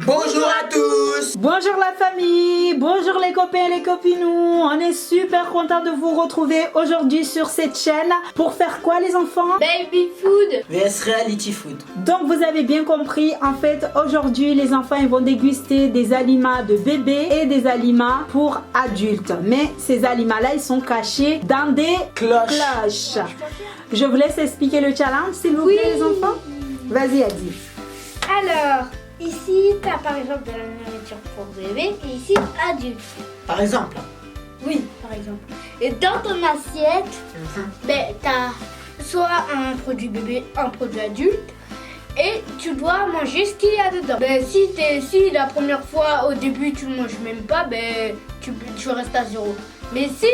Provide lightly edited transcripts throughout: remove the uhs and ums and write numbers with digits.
Bonjour à tous. Bonjour la famille, bonjour les copains et les copinous. On est super content de vous retrouver aujourd'hui sur cette chaîne. Pour faire quoi les enfants? Baby food VS Reality Food. Donc vous avez bien compris, en fait aujourd'hui les enfants ils vont déguster des aliments de bébés et des aliments pour adultes. Mais ces aliments là ils sont cachés dans des cloches. Je vous laisse expliquer le challenge s'il vous plaît les enfants. Vas-y Adi. Alors, ici, t'as par exemple de la nourriture pour bébé et ici, adulte. Par exemple. Oui, par exemple. Et dans ton assiette, ben, t'as soit un produit bébé, un produit adulte. Et tu dois manger ce qu'il y a dedans. Ben, si la première fois, au début, tu le manges même pas, ben, tu restes à zéro. Mais si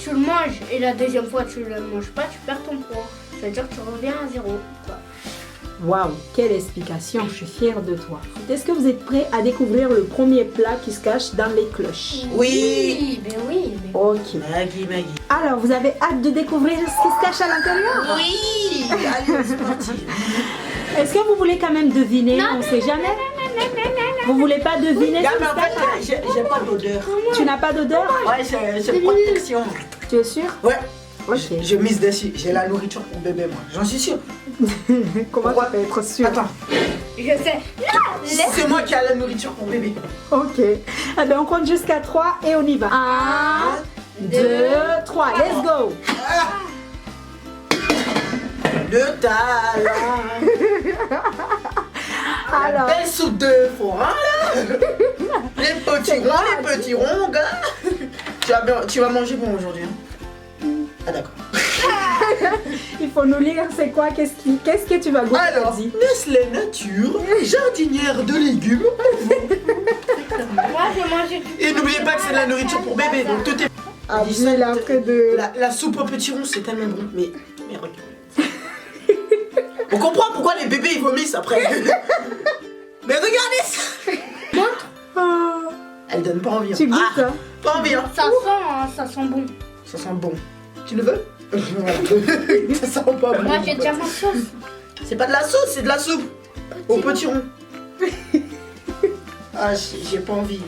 tu le manges et la deuxième fois, tu le manges pas, tu perds ton poids. C'est-à-dire que tu reviens à zéro, quoi. Waouh, quelle explication, je suis fière de toi. Est-ce que vous êtes prêts à découvrir le premier plat qui se cache dans les cloches? Oui. Oui. Ok. Maggie. Alors, vous avez hâte de découvrir ce qui se cache à l'intérieur? Oui. Allez, c'est parti. Est-ce que vous voulez quand même deviner? On ne sait jamais. Vous voulez pas deviner Non, ce qui mais se en cache? fait, j'ai pas d'odeur. Tu n'as pas d'odeur? Ouais, j'ai protection. Tu es sûr? Ouais. Ok. Je mise dessus. J'ai la nourriture pour bébé, moi. J'en suis sûr. Comment tu peux être sûr? Attends. Je sais. C'est moi qui ai la nourriture pour bébé. Ok. Eh bien, on compte jusqu'à 3 et on y va. 1, 2, 3. Let's go. Le talent. La Alors, belle soupe de forain, là. Les petits ronds, gars. Tu vas manger bon aujourd'hui. Hein. Ah, d'accord. il faut nous lire c'est quoi? Qu'est-ce que tu vas goûter? Alors, Adi? Nestlé Nature, jardinière de légumes. Moi, je mange du Et n'oubliez pas que c'est de la nourriture pour bébé, donc tout est... Ah, il est en train de... La soupe aux petits ronds, c'est tellement bon. Mais regarde. On comprend pourquoi les bébés ils vomissent après. Mais regardez ça. Oh, Elle donne pas envie. tu goûtes Ah, hein? pas envie, hein. ça sent bon. Ça sent bon. Tu le veux? Ça sent pas bon. Moi, j'ai déjà ma sauce. C'est pas de la sauce, c'est de la soupe. Au petit rond. Ah, j'ai pas envie.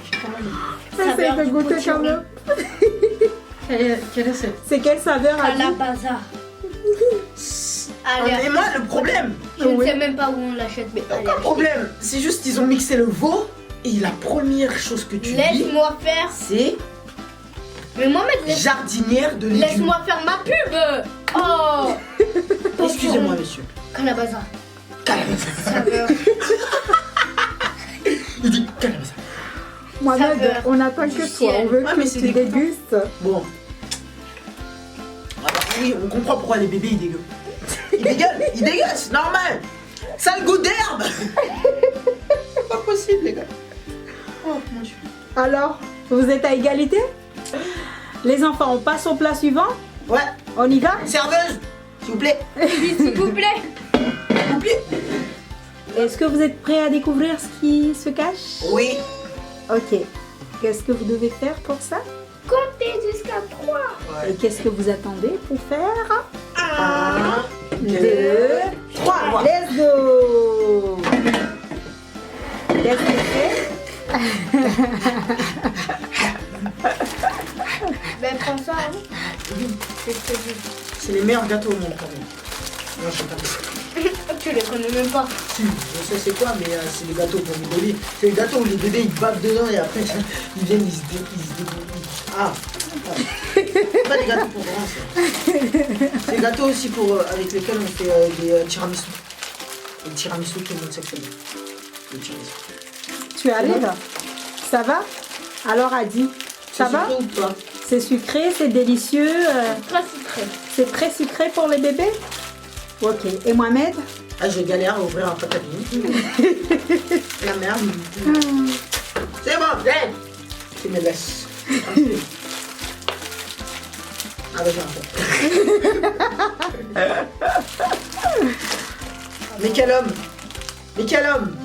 Essaye Saveur de du goûter petit quand rond. même. Quelle est cette? C'est quelle saveur À Adi? la bazar. Allez, Et moi, le problème, je ne Oui. sais même pas où on l'achète, mais allez. aucun problème. C'est juste qu'ils ont mixé le veau. Et la première chose que tu dis, Laisse-moi faire. c'est Mais Mohamed, jardinière de légumes. laisse-moi faire ma pub. Oh. Excusez-moi, monsieur. Calabaza. Calabaza. Saveur. Il dit calabaza. Mohamed, Saveur on attend que du toi. On ciel. veut Ah, que mais c'est tu dégoûtant. dégustes. Bon. Ah bah oui, on comprend pourquoi les bébés ils dégueulent. Ils dégueulent, c'est normal. Ça a le goût d'herbe. C'est pas possible, les gars. Oh mon dieu. Alors, vous êtes à égalité? Les enfants, on passe au plat suivant? Ouais, On y va? serveuse, s'il vous plaît. Oui, s'il vous plaît. S'il vous plaît. Est-ce que vous êtes prêts à découvrir ce qui se cache? Oui. Ok. Qu'est-ce que vous devez faire pour ça? Comptez jusqu'à 3. Et qu'est-ce que vous attendez pour faire? 1, 2, 3. let's go! Qu'est-ce que c'est? Ben, prends ça. Hein. C'est ce que je dis. C'est les meilleurs gâteaux au monde quand même. Non, je sais pas. Tu les connais même pas. Si, je sais c'est quoi, mais c'est les gâteaux pour les bébés. C'est les gâteaux où les bébés ils bavent dedans et après ils viennent, ils se débrouillent. Ah, c'est pas des gâteaux pour grands, ça. C'est des gâteaux aussi pour, avec lesquels on fait des tiramisu. Et le tiramisu, tout le monde sait que c'est bon. Le tiramisu. Tu es allé là? Ça va? Alors Adi, ça va? sucré ou pas? C'est sucré, c'est délicieux. Très sucré. C'est très sucré pour les bébés? Ok. Et Mohamed? Ah, je galère à ouvrir un pack à billes. La merde. C'est bon, viens. Tu me laisses. Ah, vas-y, un peu. Mais quel homme! Mais quel homme!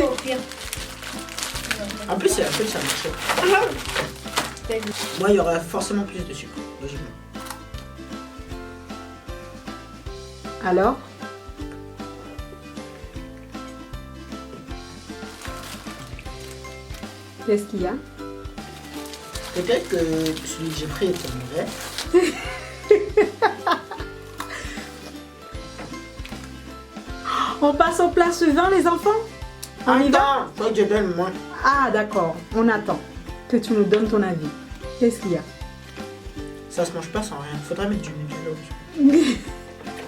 Au pire. En plus, c'est la seule, ça marche. Moi, il y aura forcément plus de sucre, logiquement. Alors? Qu'est-ce qu'il y a? Peut-être que celui que j'ai pris était mauvais. On passe au plat suivant, les enfants? On y va? Attends, faut que je donne moi. Ah, d'accord. On attend que tu nous donnes ton avis. Qu'est-ce qu'il y a? Ça se mange pas sans rien. Faudrait mettre du nutella.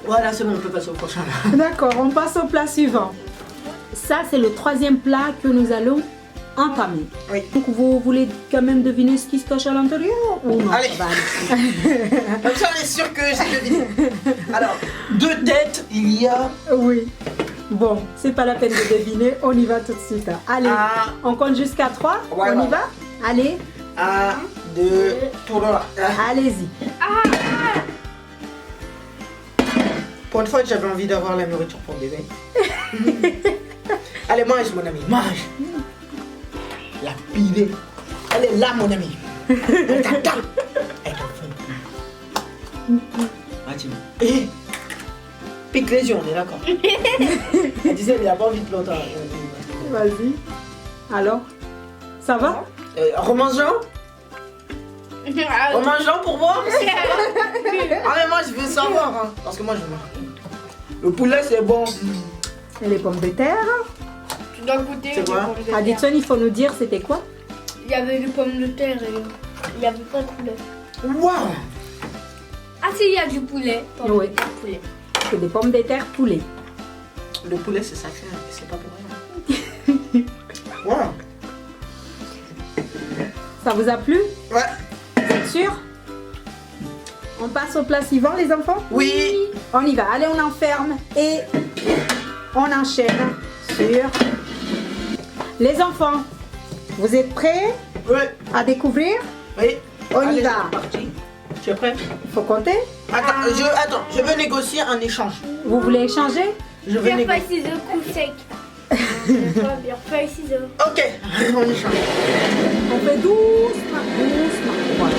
Voilà, c'est bon, on peut passer au prochain là. D'accord, on passe au plat suivant. Ça, c'est le troisième plat que nous allons entamer. Oui. Donc, vous voulez quand même deviner ce qui se cache à l'intérieur ou non? Allez. Ça va aller. Comme ça, on est sûr que j'ai deviné. Alors, deux têtes, il y a. Oui. Bon, c'est pas la peine de deviner, on y va tout de suite. Allez, Ah. on compte jusqu'à 3, Ouais, on y ouais. va? Allez, 1, 2, 3. allez-y. Pour une fois, j'avais envie d'avoir la nourriture pour bébé. Allez, mange, mon ami, mange. La pilée. Elle est là, mon ami. Elle t'attend. Elle t'attend. Vas-y. Eh, pique les yeux, on est d'accord. Elle disait, il a pas envie de longtemps. Vas-y. Alors, ça va? Remangeons. Remangeons pour voir. Ah, mais moi, je veux savoir. Hein, parce que moi, je veux manger. Le poulet, c'est bon. Et les pommes de terre? Tu dois goûter C'est les quoi? pommes de terre. Aditson, il faut nous dire c'était quoi? Il y avait des pommes de terre et il n'y avait pas de poulet. Waouh. Ah si, il y a du poulet. Pommes Oui. de terre, poulet. C'est des pommes de terre poulet. Le poulet, c'est sacré. Hein, c'est pas pour rien. Waouh. Ça vous a plu? Ouais. Vous êtes sûr? On passe au plat suivant, les enfants? Oui. On y va. Allez, on enferme et on enchaîne sur les enfants. Vous êtes prêts Oui. à découvrir? Oui. On y Allez, va. c'est parti. Tu es prêt? Il faut compter. Attends, je veux négocier un échange. Vous voulez échanger? Je veux Pierre, négocier. feuille, ciseaux, coup sec. Pierre, feuille, ciseaux. Ok, on échange. On fait doucement, doucement. Voilà.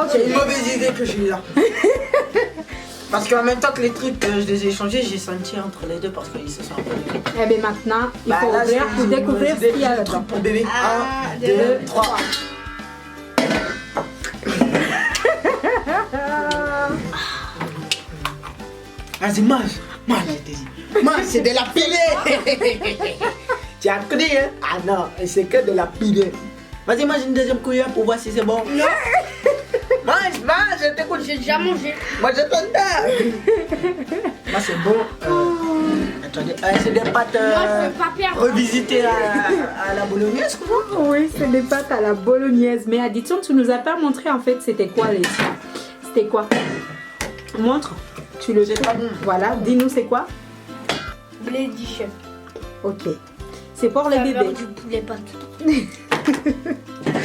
C'est une Ok. mauvaise idée que j'ai eu là. Parce qu'en même temps que les trucs, je les ai échangés, j'ai senti entre les deux parce qu'ils se sont un peu décrits. Eh bien maintenant, il faut là, ouvrir c'est pour une découvrir mauvaise idée. ce qu'il y a Le là-dedans. truc pour bébé. 1, 2, 3. Vas-y, mange. Mange, je t'ai dit. Mange, c'est de la pilée. Tu as cru, hein? Ah non, c'est que de la pilée. Vas-y, mange une deuxième cuillère pour voir si c'est bon. Non, Mange, mange, je t'écoute. j'ai déjà mangé. Moi, je t'entends. Moi, c'est bon. Attendez, c'est des pâtes Non, je veux pas perdre. revisitées à la bolognaise, comment? Oui, c'est des pâtes à la bolognaise. Mais Addition, tu nous as pas montré en fait c'était quoi les C'était quoi? Montre. Tu le C'est pas bon. Voilà, dis-nous c'est quoi? Blé dit chef. Ok. C'est pour les Saveur bébés. du poulet pâte.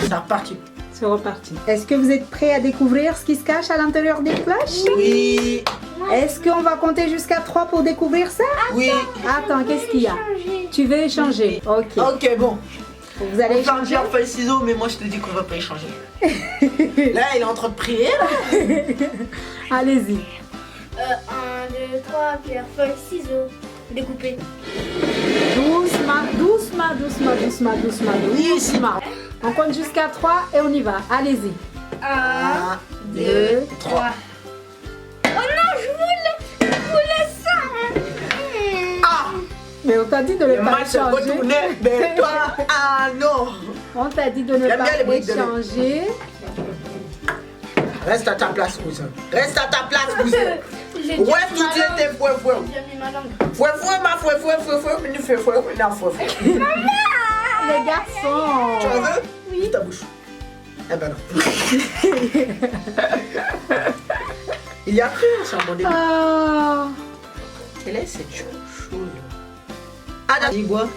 C'est reparti. C'est reparti. Est-ce que vous êtes prêts à découvrir ce qui se cache à l'intérieur des cloches? Oui, Est-ce qu'on va compter jusqu'à 3 pour découvrir ça? oui. Attends, qu'est-ce qu'il y a? Changer. Tu veux échanger? Ok. Ok, bon. Vous allez On fait un échanger? pierre, feuille, ciseaux, mais moi, je te dis qu'on va pas échanger. Là, il est en train de prier, là. Allez-y. 1, 2, 3, pierre, feuille, ciseaux. Découper. Doucement, doucement, doucement, doucement, doucement, doucement. On compte jusqu'à 3 et on y va. Allez-y. 1, 2, 3. Oh non, je voulais ça. Ah, Mais on t'a dit de ne le pas match s'est échanger. retourné vers toi. Ah non. On t'a dit de ne J'aime pas bien les briques de lait. échanger. Reste à ta place, cousin. Reste à ta place, cousin. J'ai Ouais, déjà mis toutes ma langue. les fouet, fouet. J'ai mis ma langue. Fouet, fouet, ma fouet, fouet, fouet, fouet. Nous fait fouet, non, fouet, fouet. Les garçons. Tu en veux? Oui. Ta bouche. Eh ben non. Il y a plus, c'est un bon début. Ah. Quelle est cette chose? Ah, d'accord. Il boit.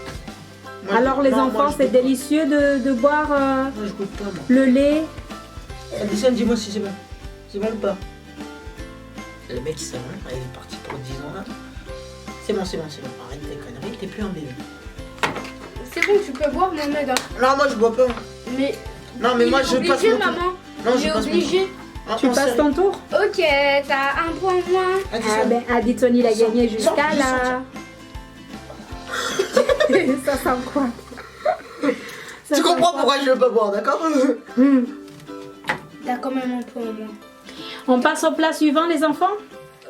Moi, Alors les non, moi, enfants, je c'est goûte pas. délicieux de boire Moi, je goûte pas, moi. le lait. Alison, dis-moi si c'est bon. C'est bon ou pas? Le mec, c'est bon. Il est parti pour 10 ans, là. C'est bon, c'est bon, c'est bon. Arrête tes conneries, t'es plus un bébé. C'est bon, tu peux boire, Mohamed. Hein. Non, moi, je bois pas. Mais. Non, mais il moi, est je passe obligé, mon tour. maman. Non, Il je est passe mon obligé. tour. Ah, Tu en passes série. ton tour? Ok, t'as un point moins. Alison, Ah ben Addison il a Sans- gagné sans- jusqu'à sans- là. Ça sent quoi? Ça Tu sent comprends quoi? pourquoi je veux pas boire, d'accord? T'as quand même un peu au moins. On passe au plat suivant, les enfants?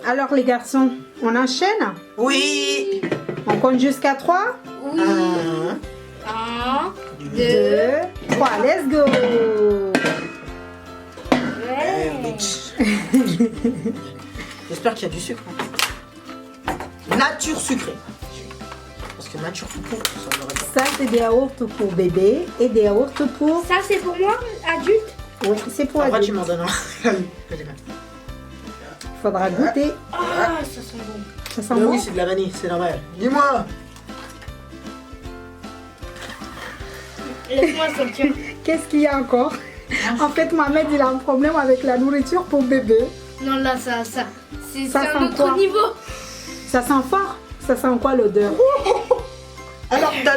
Alors, les garçons, on enchaîne? Oui. On compte jusqu'à 3? Oui. 1, 2, 2, 3, let's go! ouais. J'espère qu'il y a du sucre. Nature sucrée. Parce que nature tout court, ça devrait pas. Ça, c'est des yaourts pour bébé et des yaourts pour... Ça, c'est pour moi, adulte. Oui, c'est pour Après, tu adulte. m'en donnes un. Il faudra goûter. Ah, ça sent bon. Ça sent Mais bon? oui, c'est de la vanille, c'est normal. Dis-moi. Laisse-moi sortir. Qu'est-ce qu'il y a encore? En fait, Mohamed, il a un problème avec la nourriture pour bébé. Non, là, c'est Ça un sent autre quoi? niveau. Ça sent fort? Ça sent quoi l'odeur? Alors, tout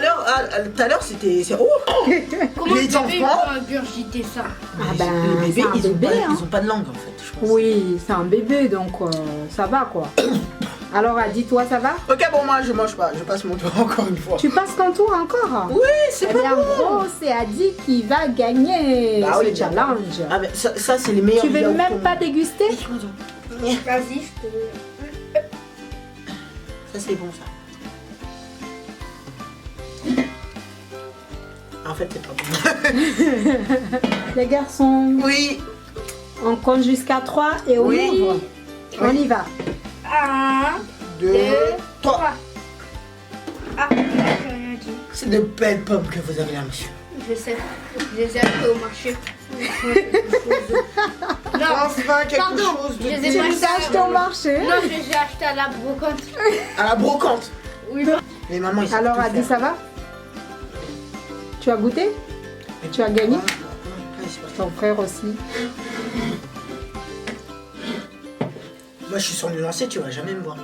à l'heure, c'était. Oh. Comment Les le bébé enfants peut ingurgiter ça? Ah ben, les bébés, c'est un bébé, hein. ils ont pas de langue en fait, je pense. Oui, c'est un bébé, donc ça va quoi. Alors, dis-toi, ça va? Ok, bon, moi je mange pas, je passe mon tour encore une fois. Tu passes ton tour encore? Oui, c'est Eh pas bien, bon. gros, c'est Adi qui va gagner Bah ce oui, challenge. Ah, mais ça c'est les meilleurs. Tu veux yaourts même au pas monde. déguster? Vas-y, je te... Ça c'est bon ça. En fait, c'est pas bon. Les garçons, Oui. on compte jusqu'à 3 et on Oui. ouvre. On y va. 1, 2, 2, 3. 3. Ah, j'ai rien dit. C'est de belles pommes que vous avez là, monsieur. Je sais, je les ai achetées au marché. Non, Enfin, quelque pardon, chose de je les ai Tu pas les as achetés au marché? non, je les ai achetées à la brocante. à la brocante. Oui, Mais maman, ils savent Alors, tout Adi, faire. ça va? Tu as goûté? Tu as gagné? Allez, c'est parti. Ton frère aussi. Moi, je suis sur le lancer, tu vas jamais me voir.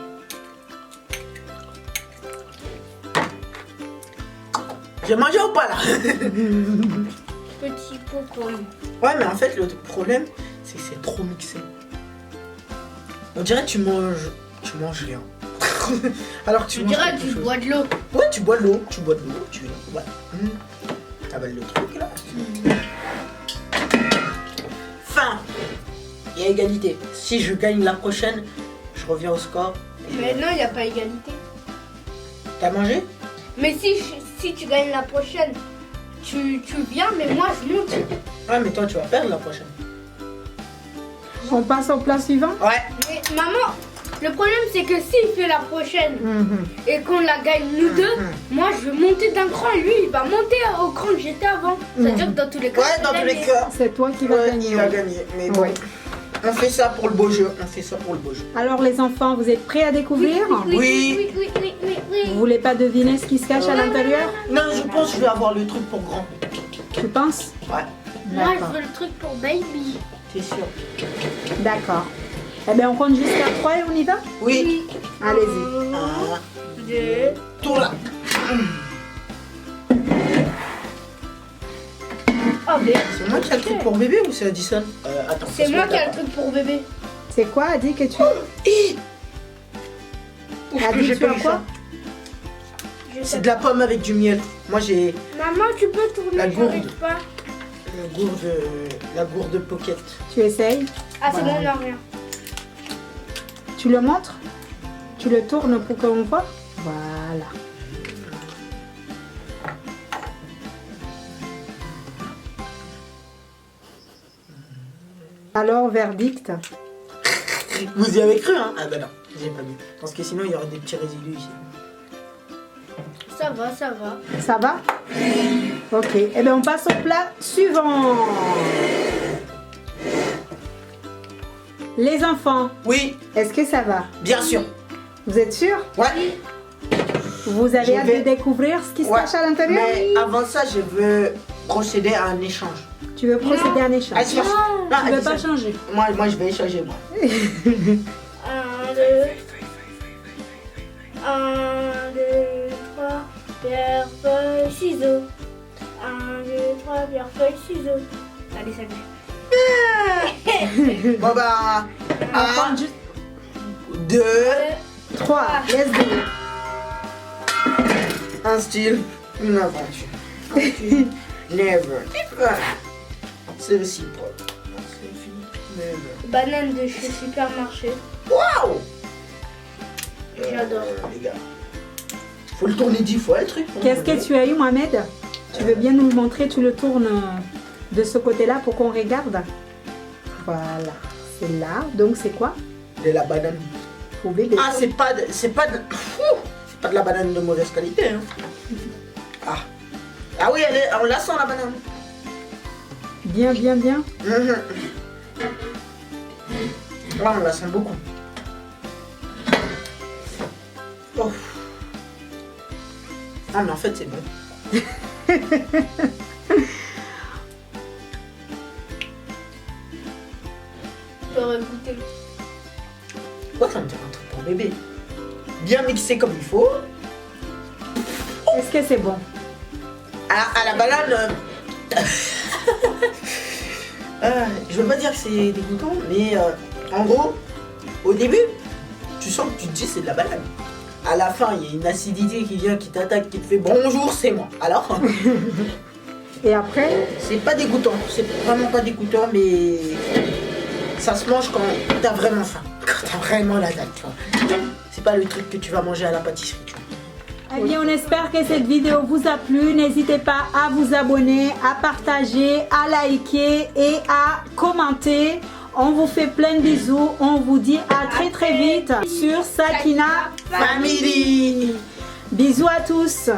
J'ai mangé ou pas là? petit popcorn. Ouais, mais en fait, le problème, c'est que c'est trop mixé. On dirait que tu manges rien. Alors que tu Je manges dirais quelque que tu chose. bois de l'eau. Ouais, tu bois de l'eau, tu ouais. T'avales le truc là. Fin. Il y a égalité. Si je gagne la prochaine, je reviens au score. Mais non, il n'y a pas égalité. T'as mangé? Mais si tu gagnes la prochaine, tu viens, mais moi je monte. Ouais, mais toi, tu vas perdre la prochaine. On passe au plat suivant? Ouais. Mais maman, le problème c'est que s'il fait la prochaine Mhm. et qu'on la gagne nous deux, moi je vais monter d'un cran et lui il va monter au cran que j'étais avant. C'est-à-dire que dans tous les cas, Ouais, je dans vais tous les gagner. cas. C'est toi qui vas Ouais, gagner. il va gagner. Mais bon, Ouais. on fait ça pour le beau jeu. On fait ça pour le beau jeu. Alors, les enfants, vous êtes prêts à découvrir? Oui. Vous voulez pas deviner ce qui se cache à l'intérieur? Non, je pense que je vais avoir le truc pour grand. Tu penses? Ouais, Moi D'accord. je veux le truc pour baby. t'es sûr? D'accord. Eh bien, on compte jusqu'à 3 et on y va? Oui. Allez-y. 1, 2, Tour là. oh mais C'est moi qui ai le truc pour bébé ou c'est Addison? Attends. c'est moi qui ai le truc. truc pour bébé. C'est quoi, Adi, que tu... Adi, j'ai tu as pas eu quoi? ça. Je sais. C'est de la pomme avec du miel. Moi j'ai Maman, tu peux tourner, La gourde. j'arrive pas. la gourde pocket. Tu essayes? Ah c'est Voilà. bon, on n'a rien. Tu le montres? Tu le tournes pour qu'on voit? Voilà. Alors, verdict? Vous y avez cru hein? Ah bah non, j'ai pas vu. Parce que sinon il y aurait des petits résidus ici. Ça va, ça va. Ça va? Ok. Eh bien, on passe au plat suivant. Les enfants, Oui, est-ce que ça va? bien sûr. Vous êtes sûrs? Ouais. Vous avez Je hâte vais- de découvrir ce qui se Ouais. cache à l'intérieur? Mais avant ça, je veux procéder à un échange. Tu veux procéder à un échange? Ah, c'est parti. Non, Tu veux Addison. pas changer? Moi je vais échanger moi. 1, 2. 1, 2, 3. Pierre, feuille, ciseaux. 1, 2, 3. Pierre, feuille, ciseaux. Allez, salut. Bon bah. On 1, compte juste 2, 3. Let's go. un style, une aventure. Never. C'est réciproque. Never. Banane de chez Supermarché. Waouh! J'adore. Les gars. Faut le tourner 10 fois le truc. Qu'est-ce que tu as eu, Mohamed? Tu veux bien nous le montrer? Tu le tournes de ce côté-là pour qu'on regarde. Voilà, c'est là. Donc c'est quoi? De la banane. Pour bébé. Ah, c'est pas de la banane de mauvaise qualité. Hein. Ah oui, on la sent la banane. Bien, bien, bien. Là, on la sent beaucoup. Oh. Ah, mais en fait, c'est bon. J'aurais goûté. Pourquoi ça me dirait un truc pour bébé? Bien mixé comme il faut. Est-ce que c'est bon? À la banane. Je veux pas dire que c'est dégoûtant, mais en gros, au début, tu sens que tu te dis c'est de la banane. À la fin, il y a une acidité qui vient, qui t'attaque, qui te fait bonjour, c'est moi. Alors, Et après? c'est pas dégoûtant, c'est vraiment pas dégoûtant, mais ça se mange quand t'as vraiment faim, quand t'as vraiment la dalle, tu vois. C'est pas le truc que tu vas manger à la pâtisserie, tu vois. Eh bien, on espère que cette vidéo vous a plu. N'hésitez pas à vous abonner, à partager, à liker et à commenter. On vous fait plein de bisous. On vous dit à très très vite sur Sakina Family. Bisous à tous.